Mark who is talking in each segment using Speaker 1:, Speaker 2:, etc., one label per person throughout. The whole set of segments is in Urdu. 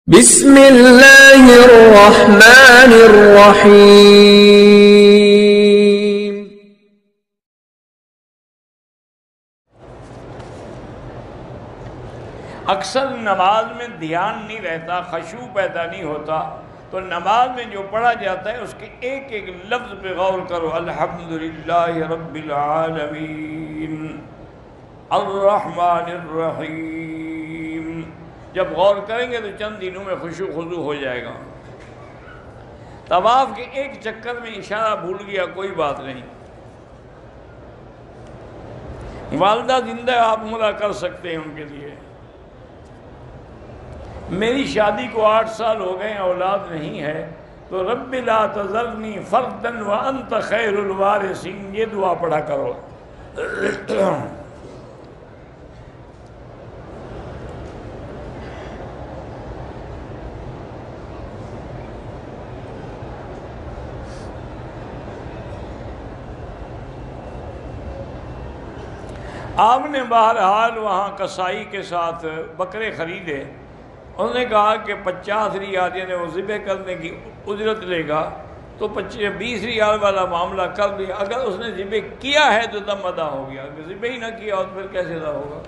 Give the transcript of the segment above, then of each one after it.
Speaker 1: بسم اللہ الرحمن الرحیم۔
Speaker 2: اکثر نماز میں دھیان نہیں رہتا، خشوع پیدا نہیں ہوتا، تو نماز میں جو پڑھا جاتا ہے اس کے ایک ایک لفظ پہ غور کرو۔ الحمدللہ رب العالمین الرحمن الرحیم، جب غور کریں گے تو چند دنوں میں خشوع خضوع ہو جائے گا۔ طواف کے ایک چکر میں اشارہ بھول گیا، کوئی بات نہیں، والدہ زندہ آپ عمرہ کر سکتے ہیں ان کے لیے۔ میری شادی کو 8 سال ہو گئے، اولاد نہیں ہے، تو رب لا تذرنی فردا وانت خیر الوارثین، یہ دعا پڑھا کرو۔ آپ نے بہرحال وہاں کسائی کے ساتھ بکرے خریدے، انہوں نے کہا کہ 50 ریال یعنی وہ ذبح کرنے کی اجرت لے گا، تو 20 ریال والا معاملہ کر لیا۔ اگر اس نے ذبح کیا ہے تو دم ادا ہو گیا، اگر ذبح ہی نہ کیا ہو تو پھر کیسے ادا ہوگا؟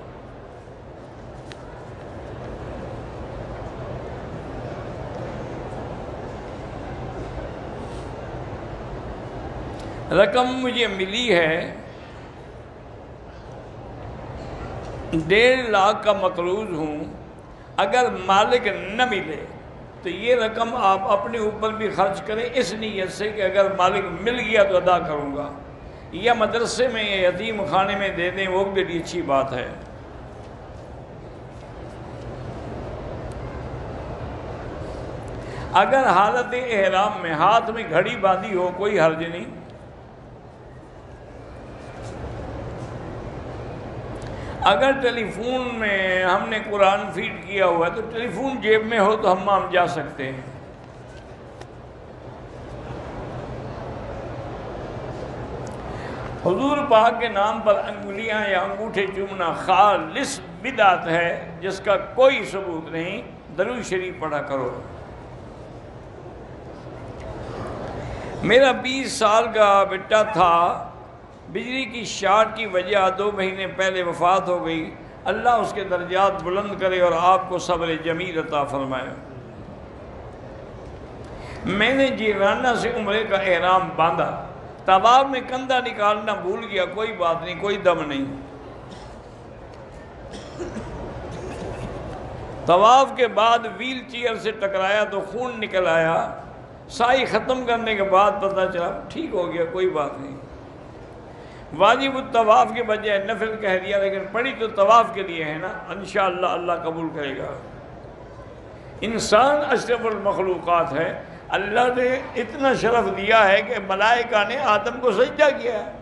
Speaker 2: رقم مجھے ملی ہے 1.5 لاکھ کا مقروض ہوں، اگر مالک نہ ملے تو یہ رقم آپ اپنے اوپر بھی خرچ کریں، اس نیت سے کہ اگر مالک مل گیا تو ادا کروں گا، یا مدرسے میں یا یتیم خانے میں دے دیں، وہ بھی اچھی بات ہے۔ اگر حالت احرام میں ہاتھ میں گھڑی باندھی ہو کوئی حرج نہیں، اگر ٹیلی فون میں ہم نے قرآن فیڈ کیا ہوا ہے تو ٹیلی فون جیب میں ہو تو حمام جا سکتے ہیں۔ حضور پاک کے نام پر انگلیاں یا انگوٹھے چومنا خالص بدعت ہے، جس کا کوئی ثبوت نہیں۔ درود شریف پڑھا کرو۔ میرا 20 سال کا بیٹا تھا، بجلی کی شارٹ کی وجہ 2 مہینے پہلے وفات ہو گئی، اللہ اس کے درجات بلند کرے اور آپ کو صبر جمیل عطا فرمائے۔ میں نے جیرانہ سے عمرے کا احرام باندھا، طواف میں کندھا نکالنا بھول گیا، کوئی بات نہیں، کوئی دم نہیں۔ طواف کے بعد ویل چیئر سے ٹکرایا تو خون نکل آیا، سائی ختم کرنے کے بعد پتہ چلا ٹھیک ہو گیا، کوئی بات نہیں۔ واجب الطواف کے بجائے نفل کہہ دیا، لیکن پڑھی تو طواف کے لیے ہے نا، انشاءاللہ اللہ قبول کرے گا۔ انسان اشرف المخلوقات ہے، اللہ نے اتنا شرف دیا ہے کہ ملائکہ نے آدم کو سجدہ کیا ہے۔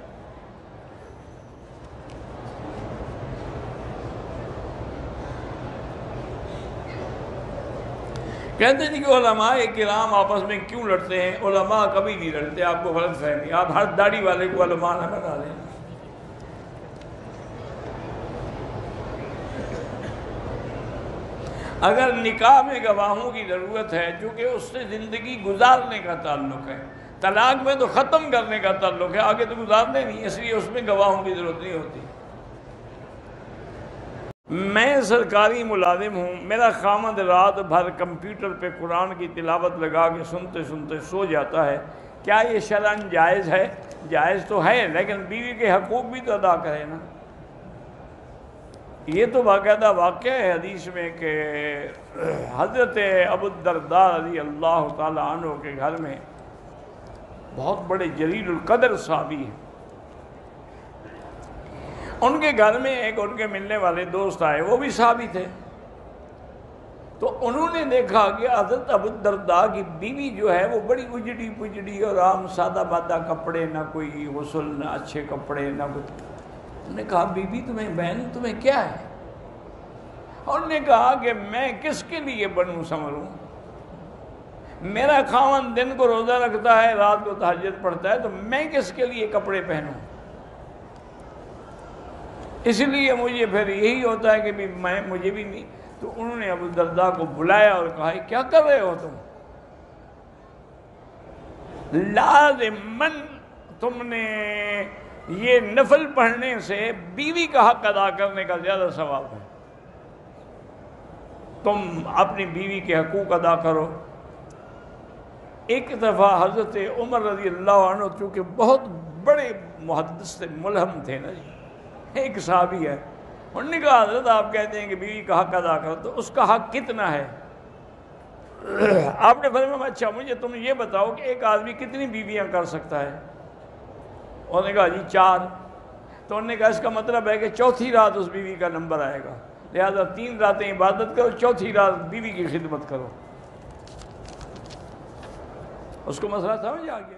Speaker 2: کہتے ہیں کہ علماء کرام آپس میں کیوں لڑتے ہیں؟ علماء کبھی نہیں لڑتے، آپ کو غلط فہمی، آپ ہر داڑھی والے کو علماء نہ بنا دیں۔ اگر نکاح میں گواہوں کی ضرورت ہے، چونکہ اس سے زندگی گزارنے کا تعلق ہے، طلاق میں تو ختم کرنے کا تعلق ہے، آگے تو گزارنے نہیں، اس لیے اس میں گواہوں کی ضرورت نہیں ہوتی۔ میں سرکاری ملازم ہوں، میرا خامند رات بھر کمپیوٹر پہ قرآن کی تلاوت لگا کے سنتے سنتے سو جاتا ہے، کیا یہ شرعاً جائز ہے؟ جائز تو ہے، لیکن بیوی کے حقوق بھی تو ادا کرے نا۔ یہ تو باقاعدہ واقعہ ہے حدیث میں کہ حضرت ابو الدرداء رضی اللہ تعالی عنہ کے گھر میں بہت بڑے جلیل القدر صحابی ہیں، ان کے گھر میں ایک ان کے ملنے والے دوست آئے، وہ بھی صحابی تھے، تو انہوں نے دیکھا کہ حضرت ابو الدرداء کی بیوی جو ہے وہ بڑی اجڑی پجڑی اور عام سادہ بادہ کپڑے، نہ کوئی غسل، نہ اچھے کپڑے، نہ کچھ۔ انہوں نے کہا بیوی تمہیں، بہن تمہیں کیا ہے؟ انہوں نے کہا کہ میں کس کے لیے بنوں سنوروں؟ میرا خاوند دن کو روزہ رکھتا ہے، رات کو تہجد پڑھتا ہے، تو میں کس کے لیے کپڑے پہنوں؟ اس لیے مجھے پھر یہی ہوتا ہے کہ مجھے بھی نہیں، تو تو انہوں نے ابو الدرداء کو بلایا اور کہا کیا کر رہے ہو تم؟ لازماً تم نے یہ نفل پڑھنے سے بیوی کا حق ادا کرنے کا زیادہ ثواب ہے، تم اپنی بیوی کے حقوق ادا کرو۔ ایک دفعہ حضرت عمر رضی اللہ عنہ چونکہ بہت بڑے محدث تھے، ملہم تھے نا جی، ایک صحابی ہے، انہوں نے کہا حضرت آپ کہتے ہیں کہ بیوی کا حق ادا کرو، تو اس کا حق کتنا ہے؟ آپ نے فرمایا اچھا مجھے تم یہ بتاؤ کہ ایک آدمی کتنی بیویاں کر سکتا ہے؟ انہوں نے کہا جی 4۔ تو انہوں نے کہا اس کا مطلب ہے کہ چوتھی رات اس بیوی کا نمبر آئے گا، لہذا 3 راتیں عبادت کرو، چوتھی رات بیوی کی خدمت کرو۔ اس کو مسئلہ سمجھ آ گیا؟